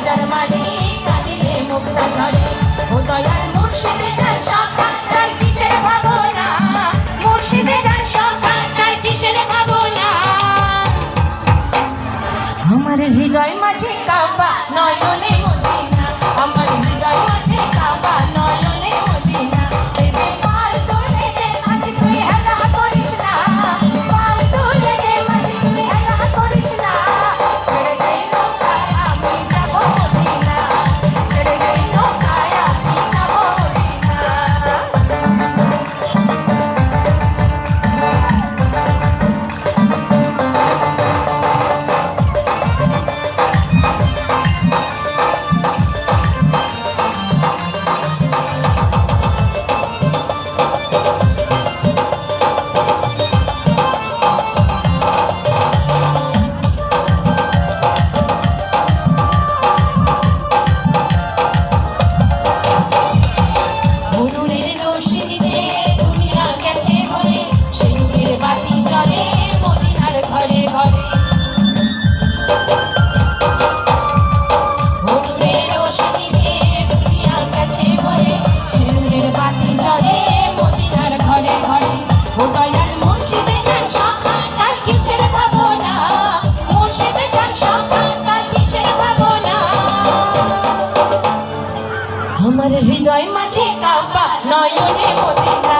রাজার মাঝে কাঁদিলে মুক্তা ঝরে। ও দয়াল মুর্শিদে যার সখা তার কিসের ভাবনা, মুর্শিদে যার সখা তার কিসের ভাবনা। আমার হৃদয় মাঝে কাবা নয়নে মদিনা, আমার হৃদয় মাঝে কাবা নয়নে মদিনা। দে পাল তুলে দে মাঝে তুই হেলা করিস না, পাল তুলে দে মাঝে তুই হেলা করিস না। ছেড়ে দে নৌকায় আমি যাব মদিনা, ছেড়ে দে নৌকায় আমি যাব মদিনা। নূরের রোশনীতে দুনিয়া গেছে ভরে, সে নূরের বাতি জ্বলে মদিনার ঘরে ঘরে। নূরের রোশনীতে দুনিয়া গেছে ভরে, সে নূরের বাতি জ্বলে মদিনার ঘরে ঘরে। ও দয়াল মুর্শিদে যার সখা তার কিসের ভাবনা, মুর্শিদে যার সখা তার কিসের ভাবনা। আমার হৃদয় মাঝে কাবা নয়নে মদিনা,